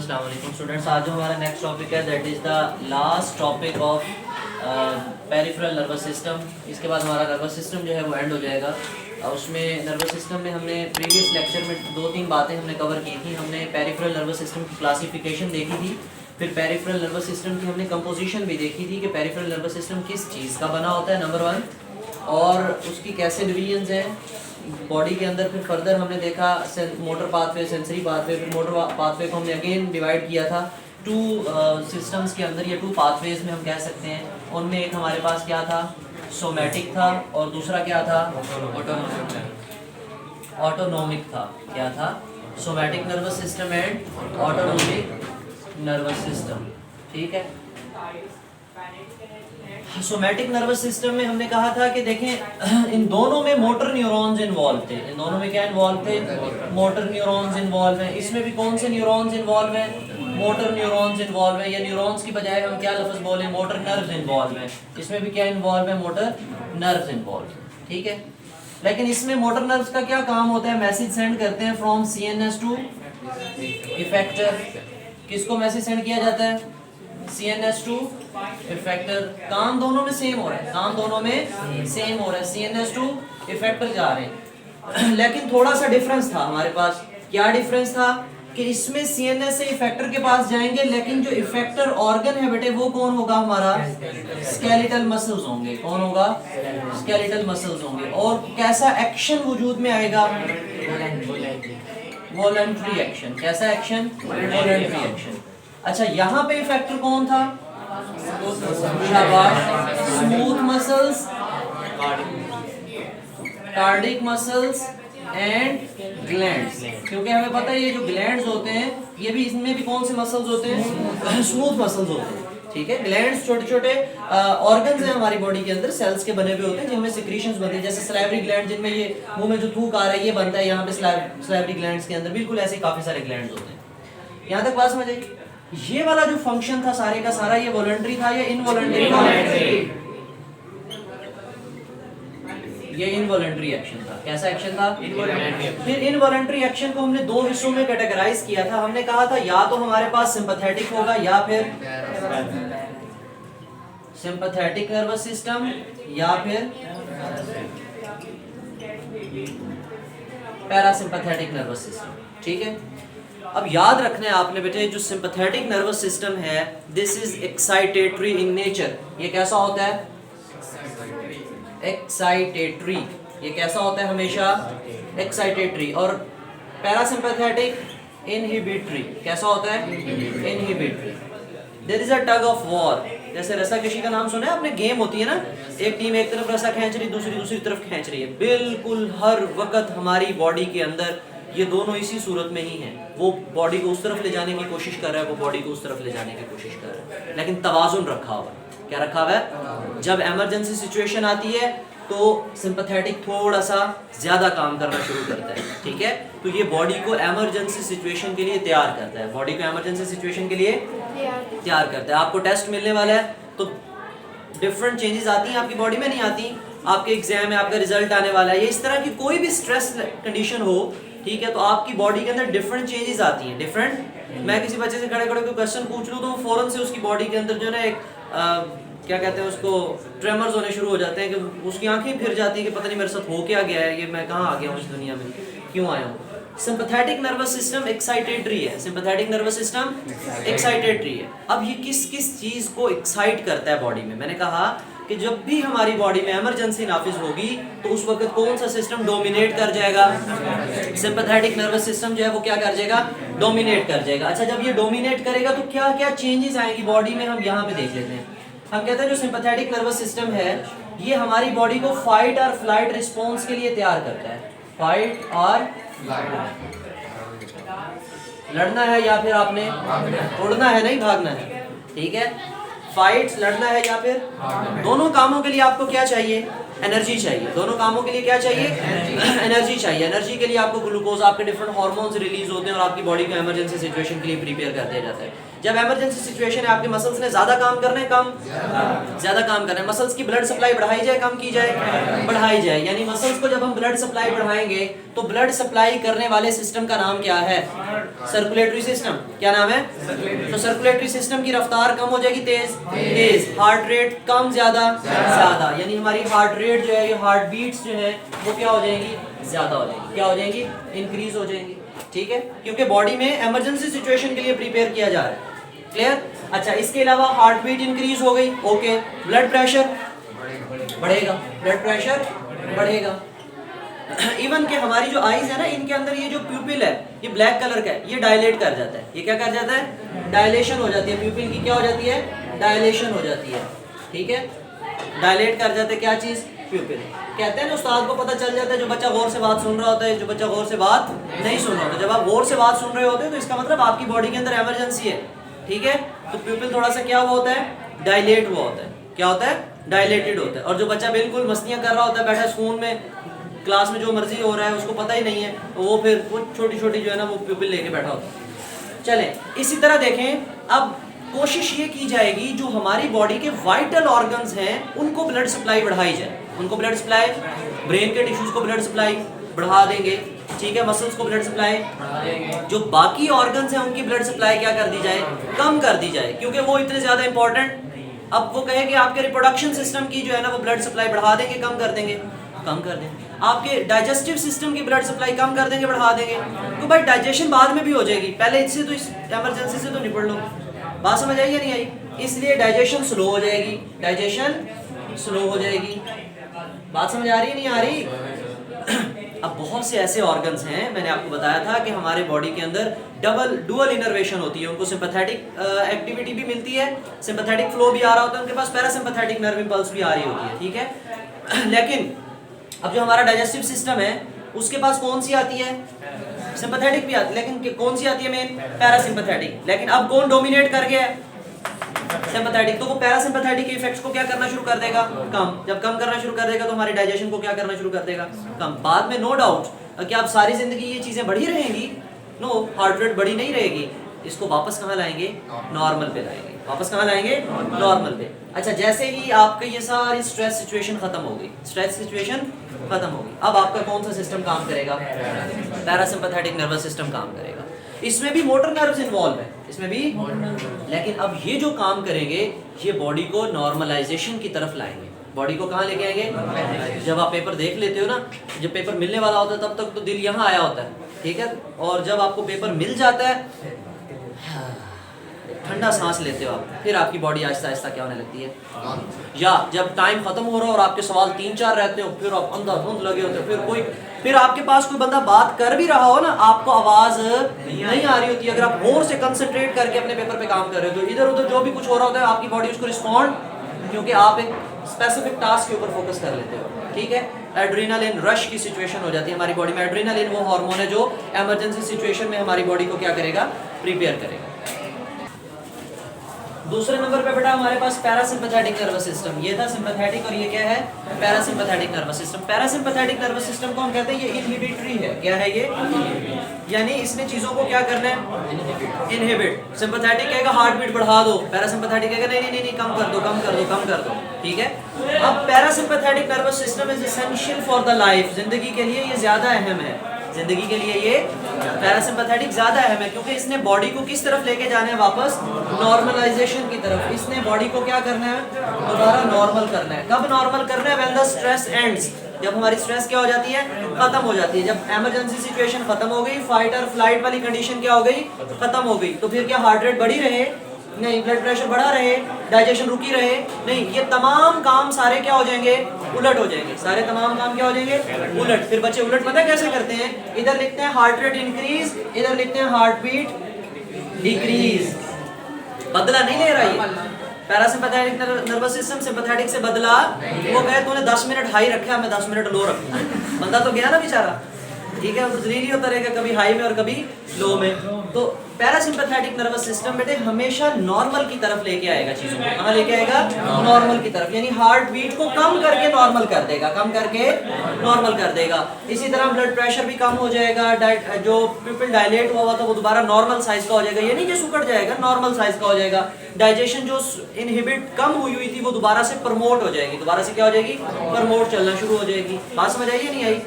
अस्सलाम वालेकुम स्टूडेंट्स। आज जो हमारा नेक्स्ट टॉपिक है that is the last topic of peripheral nervous system. इसके बाद हमारा नर्वस सिस्टम जो है वो एंड हो जाएगा। उसमें नर्वस सिस्टम में हमने प्रीवियस लेक्चर में 2-3 बातें हमने कवर की थी। हमने पेरिफेरल नर्वस सिस्टम की क्लासिफिकेशन देखी थी, फिर पेरिफेरल नर्वस सिस्टम की हमने कंपोजिशन भी देखी थी कि पेरिफेरल नर्वस सिस्टम किस चीज़ का बना होता है नंबर 1, और उसकी कैसे डिवीजन्स हैं बॉडी के अंदर। फिर फर्दर हमने देखा मोटर पाथवे, सेंसरी पाथवे। फिर मोटर पाथवे को हमने अगेन डिवाइड किया था 2 सिस्टम्स के अंदर, या 2 पाथवेज में हम कह सकते हैं। उनमें एक हमारे पास क्या था, सोमैटिक था, और दूसरा क्या था, ऑटोनोमिक था। क्या था, somatic nervous system and autonomic nervous system. ठीक है, सोमैटिक नर्वस सिस्टम में हमने कहा था कि देखें इन दोनों में मोटर न्यूरॉन्स इन्वॉल्व थे। इन दोनों में क्या इन्वॉल्व थे, मोटर न्यूरॉन्स इन्वॉल्व हैं। इसमें भी कौन से न्यूरॉन्स इन्वॉल्व हैं, मोटर न्यूरॉन्स इन्वॉल्व हैं। या न्यूरॉन्स की बजाय हम क्या लफ्ज़ बोलें, मोटर नर्व्स इन्वॉल्व हैं। इसमें भी क्या इन्वॉल्व है, मोटर नर्व्स इन्वॉल्व। ठीक है, लेकिन इसमें मोटर नर्व्स का क्या काम होता है, मैसेज सेंड करते हैं फ्रॉम CNS टू इफेक्टर। किसको मैसेज सेंड किया जाता है, CNS टू इफेक्टर। काम दोनों में सेम हो रहा है, काम दोनों में सेम हो रहा है, CNS टू इफेक्टर जा रहे हैं। लेकिन थोड़ा सा डिफरेंस था हमारे पास। क्या डिफरेंस था कि इसमें CNS से इफेक्टर के पास जाएंगे, लेकिन जो इफेक्टर ऑर्गन है बेटे वो कौन होगा, हमारा स्केलेटल मसल्स होंगे। कौन होगा, स्केलेटल मसल्स होंगे। और कैसा एक्शन वजूद में आएगा, वॉलंटरी एक्शन। कैसा एक्शन, वॉलंटरी एक्शन। अच्छा, यहाँ पे इफेक्टर कौन था, शाबाश, smooth muscles, cardiac muscles and glands. क्योंकि हमें पता है ये जो ग्लैंड्स होते हैं ये भी, इसमें भी कौन से मसल्स होते हैं, स्मूथ मसल्स होते हैं। ठीक है, ग्लैंड्स छोटे छोटे ऑर्गन्स हैं हमारी बॉडी के अंदर, सेल्स के बने हुए होते हैं जिनमें सिक्रीशंस बनती है। जैसे सलाइवरी ग्लैंड, जिनमें ये मुंह में जो थूक आ रहा है ये बनता है यहाँ पे सलाइवरी ग्लैंड्स के अंदर। बिल्कुल ऐसे काफी सारे ग्लैंड्स होते हैं। यहाँ तक बात समझ आई। ये वाला जो फंक्शन था सारे का सारा, ये वॉलंटरी था या इनवॉलंटरी था, ये इनवॉलंटरी एक्शन था। कैसा एक्शन था, इनवॉलंटरी। फिर इनवॉलंटरी एक्शन को हमने 2 हिस्सों में कैटेगराइज किया था। हमने कहा था या तो हमारे पास सिंपैथेटिक होगा या फिर सिंपैथेटिक नर्वस सिस्टम या फिर पैरासिम्पैथेटिक नर्वस सिस्टम। ठीक है, अब याद रखना है आपने बेटे, जो सिंपैथेटिक नर्वस सिस्टम है this is excitatory in nature. ये कैसा होता है, एक्साइटेटरी। ये कैसा होता है, हमेशा एक्साइटेटरी। और पैरासिम्पैथेटिक इनहिबिटरी। कैसा होता है, inhibitory. There is a tug of war. जैसे रस्साकशी का नाम सुना है आपने, गेम होती है ना, एक टीम एक तरफ रस्सा खींच रही, दूसरी तरफ खींच रही है। बिल्कुल हर वक्त हमारी बॉडी के अंदर ये दोनों इसी सूरत में ही हैं। वो बॉडी को उस तरफ ले जाने की कोशिश कर रहा है, वो बॉडी को उस तरफ ले जाने की कोशिश कर रहा है, लेकिन तवाजुन रखा हुआ है। क्या रखा हुआ है, जब इमरजेंसी सिचुएशन आती है तो सिंपैथेटिक थोड़ा सा ज्यादा काम करना शुरू करता है। ठीक है, तो ये बॉडी को इमरजेंसी सिचुएशन के लिए तैयार करता है, बॉडी को इमरजेंसी सिचुएशन के लिए तैयार करता है। आपको टेस्ट मिलने वाला है तो डिफरेंट चेंजेस आती हैं आपकी बॉडी में, नहीं आती। आपके एग्जाम में आपका रिजल्ट आने वाला है, ये इस तरह की कोई भी स्ट्रेस कंडीशन हो, ठीक है, तो आपकी बॉडी के अंदर डिफरेंट चेंजेस आती हैं। डिफरेंट, मैं किसी बच्चे से खड़े खड़े कोई क्वेश्चन पूछ लूँ तो वो फौरन से उसकी बॉडी के अंदर जो है ना एक क्या कहते हैं उसको, ट्रेमर्स होने शुरू हो जाते हैं, कि उसकी आंखें फिर जाती हैं कि पता नहीं मेरे साथ हो क्या गया है, ये मैं कहाँ आ गया हूँ इस दुनिया में, क्यों आया हूँ। सिंपैथेटिक नर्वस सिस्टम एक्साइटेटरी है, सिंपैथेटिक नर्वस सिस्टम एक्साइटेटरी है। अब ये किस किस चीज़ को एक्साइट करता है बॉडी में, मैंने कहा कि जब भी हमारी बॉडी में इमरजेंसी नाफिज होगी तो उस वक्त कौन सा सिस्टम डोमिनेट कर जाएगा, सिंपैथेटिक नर्वस सिस्टम जो है वो क्या कर जाएगा, डोमिनेट कर जाएगा। अच्छा, जब ये डोमिनेट करेगा तो क्या क्या चेंजेस आएंगी बॉडी में, हम यहाँ पे देख लेते हैं। हम कहते हैं जो सिंपैथेटिक नर्वस सिस्टम है ये हमारी बॉडी को फाइट और फ्लाइट रिस्पॉन्स के लिए तैयार करता है। फाइट और लड़ना है या फिर आपने उड़ना है, नहीं भागना है। ठीक है, फाइट लड़ना है या फिर, दोनों कामों के लिए आपको क्या चाहिए, एनर्जी चाहिए। दोनों कामों के लिए क्या चाहिए, एनर्जी चाहिए। एनर्जी के लिए आपको ग्लूकोज, आपके डिफरेंट हार्मोन्स रिलीज होते हैं और आपकी बॉडी को इमरजेंसी सिचुएशन के लिए प्रिपेयर कर दिया जाता है। जब इमरजेंसी सिचुएशन है, आपके मसल्स ने ज्यादा काम करना है, कम ज्यादा काम करना है, मसल्स की ब्लड सप्लाई बढ़ाई जाए, कम की जाए, बढ़ाई जाए। यानी मसल्स को जब हम ब्लड सप्लाई बढ़ाएंगे तो ब्लड सप्लाई करने वाले सिस्टम का नाम क्या है? Circulatory system. क्या नाम है? तो सर्कुलेटरी सिस्टम की रफ्तार कम हो जाएगी, तेज तेज, हार्ट रेट कम ज्यादा ज्यादा, यानी हमारी हार्ट रेट जो है, ये हार्ट बीट्स जो है वो क्या हो जाएंगी? ज्यादा हो जाएंगी। क्या हो जाएंगी? इंक्रीज हो जाएंगी। ठीक है, क्योंकि बॉडी में इमरजेंसी सिचुएशन के लिए प्रिपेयर किया जा रहा है। क्लियर? अच्छा, इसके अलावा हार्ट बीट इंक्रीज हो गई, ओके, ब्लड प्रेशर बढ़ेगा, ब्लड प्रेशर बढ़ेगा। इवन के हमारी जो आईज है ना, इनके अंदर ये जो प्यूपिल है, ये ब्लैक कलर का है, ये डायलेट कर जाता है। ये क्या कर जाता है? डायलेशन हो जाती है, प्यूपिल की क्या हो जाती है? डायलेशन हो जाती है। ठीक है, डायलेट कर जाते हैं क्या चीज? प्यूपिल। कहते हैं ना, उस्ताद को पता चल जाता है जो बच्चा गौर से बात सुन रहा होता है, जो बच्चा गौर से बात नहीं सुन रहा होता। जब आप गौर से बात सुन रहे होते हैं तो इसका मतलब आपकी बॉडी के अंदर इमरजेंसी है। ठीक है, तो प्यूपिल थोड़ा सा क्या हुआ होता है? डायलेट हुआ होता है। क्या होता है? डायलेटेड होता है। और जो बच्चा बिल्कुल मस्तियां कर रहा होता है, बैठा स्कूल में, क्लास में जो मर्जी हो रहा है, उसको पता ही नहीं है, तो वो फिर वो छोटी छोटी जो है ना वो प्यूपिल लेके बैठा होता है। चलें, इसी तरह देखें, अब कोशिश ये की जाएगी जो हमारी बॉडी के वाइटल ऑर्गन्स हैं उनको ब्लड सप्लाई बढ़ाई जाए। उनको ब्लड सप्लाई, ब्रेन के टिश्यूज को ब्लड सप्लाई बढ़ा देंगे। ठीक है, मसल्स को ब्लड सप्लाई बढ़ा देंगे। जो बाकी ऑर्गन्स हैं उनकी ब्लड सप्लाई क्या कर दी जाए? कम कर दी जाए, क्योंकि वो इतने ज्यादा इंपॉर्टेंट। अब वो कहे कि आपके रिप्रोडक्शन सिस्टम की जो है ना वो ब्लड सप्लाई बढ़ा देंगे, कम कर देंगे, कम कर देंगे। आपके डाइजेस्टिव सिस्टम की ब्लड सप्लाई कम कर देंगे, बढ़ा देंगे। तो भाई डाइजेशन बाद में भी हो जाएगी, पहले इससे तो, इस इमरजेंसी से तो निपट लो। बात समझ आई या नहीं आई? इसलिए डाइजेशन स्लो हो जाएगी, डाइजेशन स्लो हो जाएगी। बात समझ आ रही है नहीं आ रही? अब बहुत से ऐसे ऑर्गन्स हैं, मैंने आपको बताया था कि हमारे बॉडी के अंदर डुअल इनर्वेशन होती है। उनको सिंपैथेटिक एक्टिविटी भी मिलती है, सिंपैथेटिक फ्लो भी आ रहा होता है उनके पास, पैरासिम्पैथेटिक नर्व इंपल्स भी आ रही होती है। ठीक है, लेकिन अब जो हमारा डाइजेस्टिव सिस्टम है उसके पास कौन सी आती है? सिंपैथेटिक भी आती है, लेकिन कौन सी आती है? Main parasympathetic. लेकिन अब कौन डोमिनेट कर गया है? सिंपैथेटिक। तो वो पैरासिम्पैथेटिक के इफेक्ट्स को क्या करना शुरू कर देगा? कम। जब कम करना शुरू कर देगा तो हमारे डाइजेशन को क्या करना शुरू कर देगा? कम। बाद में नो डाउट कि आप सारी जिंदगी ये चीजें बढ़ी रहेंगी, नो, हार्ट रेट बढ़ी नहीं रहेगी। इसको वापस कहाँ लाएंगे? नॉर्मल पे लाएंगे। वापस कहाँ लाएंगे? नॉर्मल पे। अच्छा, जैसे ही आपकी ये सारी स्ट्रेस सिचुएशन खत्म हो गई, स्ट्रेस सिचुएशन खत्म हो गई, अब आपका कौन सा सिस्टम काम करेगा? पैरासिम्पैथेटिक नर्वस सिस्टम काम करेगा। इसमें भी मोटर नर्व्स इन्वॉल्व है, इसमें भी। लेकिन अब ये जो काम करेंगे ये बॉडी को नॉर्मलाइजेशन की तरफ लाएंगे। बॉडी को कहाँ लेके आएंगे? जब आप पेपर देख लेते हो ना, जब पेपर मिलने वाला होता है तब तक तो दिल यहाँ आया होता है, ठीक है, और जब आपको पेपर मिल जाता है ठंडा सांस लेते हो आप, फिर आपकी बॉडी आहिस्ता आहिस्ता क्या होने लगती है। या जब टाइम खत्म हो रहा हो और आपके सवाल 3-4 रहते हो, फिर आप अंधाधुंध लगे होते हो, फिर आपके पास कोई बंदा बात कर भी रहा हो ना, आपको आवाज नहीं आ रही होती। अगर आप और से कंसंट्रेट करके अपने पेपर पे काम कर रहे हो तो इधर उधर जो भी कुछ हो रहा होता है आपकी बॉडी उसको रिस्पॉन्ड, क्योंकि आप एक स्पेसिफिक टास्क के ऊपर फोकस कर लेते हो। ठीक है, एड्रेनालिन रश की सिचुएशन हो जाती है हमारी बॉडी में। एड्रेनालिन वो हार्मोन है जो इमरजेंसी सिचुएशन में हमारी बॉडी को क्या करेगा? प्रिपेयर करेगा। दूसरे नंबर पे बेटा हमारे पास पैरासिम्पैथेटिक नर्वस सिस्टम। ये था सिंपैथेटिक और ये क्या है? Parasympathetic nervous system. Parasympathetic nervous system को हम कहते हैं ये इनहिबिटरी है। क्या है ये? यानी इसने चीजों को क्या करना है? इनहिबिट। सिंपैथेटिक कहेगा हार्ट बीट बढ़ा दो, पैरासिम्पैथेटिक कहेगा नहीं नहीं नहीं कम कर दो, कम कर दो, कम कर दो। ठीक है, अब parasympathetic nervous system is essential for the life. जिंदगी के लिए ये ज्यादा अहम है, जिंदगी के लिए ये पैरासिम्पैथेटिक ज्यादा अहम है, क्योंकि इसने बॉडी को किस तरफ लेके जाना है? वापस नॉर्मलाइजेशन की तरफ। इसने बॉडी को क्या करना है? दोबारा नॉर्मल करना है। कब नॉर्मल करना है? When the stress ends. जब हमारी स्ट्रेस क्या हो जाती है? खत्म हो जाती है। जब इमरजेंसी सिचुएशन खत्म हो गई, फाइट और फ्लाइट वाली कंडीशन क्या हो गई? खत्म हो गई। तो फिर क्या हार्ट रेट बढ़ी रहे? नहीं। ब्लड प्रेशर बढ़ा रहे? डाइजेशन रुकी रहे? नहीं। ये तमाम काम सारे क्या हो जाएंगे? उलट हो जाएंगे। सारे तमाम काम क्या हो जाएंगे? उलट। फिर बच्चे उलट पता है कैसे करते हैं? इधर लिखते हैं हार्ट रेट इंक्रीज, इधर लिखते हैं हार्ट बीट डिक्रीज। बदला नहीं ले रहा ये पैरासिम्पैथेटिक नर्वस सिस्टम सिंपैथेटिक से बदला। वो कहे तूने 10 मिनट हाई रखा है, मैं 10 मिनट लो रखूंगा, बंदा तो गया ना बेचारा। ठीक है, वो जलील होता रहेगा, कभी हाई में और कभी लो में। तो पैरासिम्पैथेटिक नर्वस सिस्टम बेटे हमेशा नॉर्मल की तरफ लेके आएगा चीजों को। कहाँ लेके आएगा? नॉर्मल की तरफ, यानी हार्ट बीट को कम करके नॉर्मल कर देगा, कम करके नॉर्मल कर देगा। इसी तरह ब्लड प्रेशर भी कम हो जाएगा, जो पिपल डायलेट हुआ था वो दोबारा नॉर्मल साइज का हो जाएगा, ये नहीं कि सुकड़ जाएगा, नॉर्मल साइज का हो जाएगा। डाइजेशन जो इनहिबिट कम हुई थी वो दोबारा से प्रमोट हो जाएगी, दोबारा से क्या हो जाएगी? प्रमोट चलना शुरू हो जाएगी। बात समझ आई नहीं आई?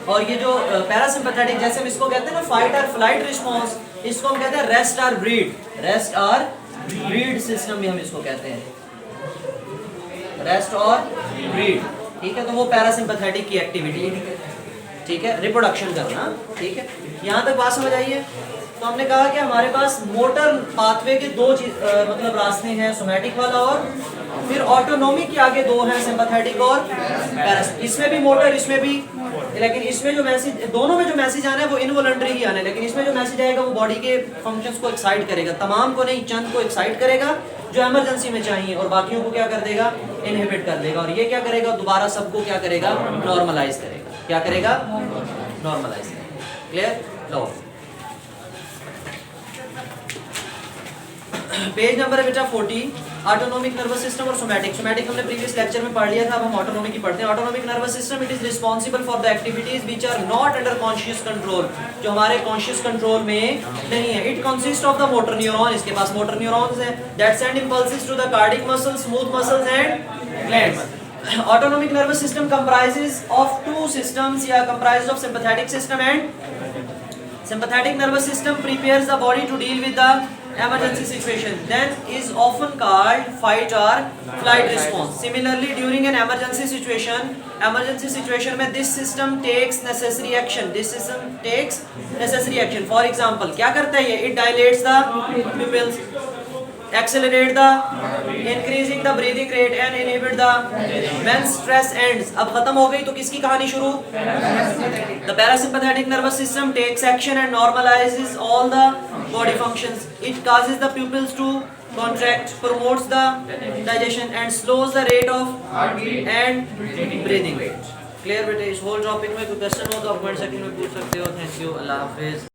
और ये जो पैरासिम्पैथेटिक, जैसे हम इसको कहते हैं ना फाइट और फ्लाइट रिस्पॉन्स, इसको हम कहते हैं रेस्ट और ब्रीड, रेस्ट और ब्रीड सिस्टम भी हम इसको कहते हैं, रेस्ट और ब्रीड। ठीक है, तो वो पैरासिम्पैथेटिक की एक्टिविटी, ठीक है, रिप्रोडक्शन करना। ठीक है, यहाँ तक बात समझ आई है? तो हमने कहा कि हमारे पास मोटर पाथवे के दो मतलब रास्ते हैं, सोमैटिक वाला और फिर ऑटोनोमिक के आगे दो हैं, सिंपैथेटिक और पैरासिम्पैथेटिक। इसमें भी मोटर, इसमें भी, लेकिन इसमें जो मैसेज, दोनों में जो मैसेज आना है वो इनवॉलंटरी ही आना है, लेकिन इसमें जो मैसेज आएगा वो बॉडी के फंक्शंस को एक्साइट करेगा, तमाम को नहीं, चंद को एक्साइट करेगा जो इमरजेंसी में चाहिए, और बाकियों को क्या कर देगा? इनहिबिट कर देगा। और ये क्या करेगा? दोबारा सबको क्या करेगा? नॉर्मलाइज करेगा। क्या करेगा? नॉर्मलाइज करेगा। क्लियर? लो पेज नंबर है बेटा 40, ऑटोनोमिक नर्वस सिस्टम और सोमैटिक। सोमैटिक हमने प्रीवियस लेक्चर में पढ़ लिया था, अब हम ऑटोनोमिक ही पढ़ते हैं। Autonomic nervous system, it is responsible for the activities which are not under conscious control, जो हमारे कॉन्शियस कंट्रोल में नहीं है। It consist of the motor neuron, इसके पास मोटर न्यूरॉन्स हैं, that send impulses to the cardiac muscles, smooth muscles and glands. Autonomic nervous system comprises of two systems, या comprises of sympathetic system and sympathetic nervous system prepares the body to deal with the emergency situation, then is often called fight or flight response. Similarly, during an emergency situation में this system takes necessary action, this system takes necessary action. For example, क्या करता है ये? It dilates the pupils, accelerate the increasing the breathing rate and inhibit the when stress ends. अब खत्म हो गई तो किसकी कहानी शुरू? The parasympathetic nervous system takes action and normalizes all the body functions. It causes the pupils to contract, promotes the digestion and slows the rate of heartbeat and breathing rate. Clear बेटे? इस whole topic में कोई question हो तो आप comment section में पूछ सकते हो। Thank you, Allah Hafiz.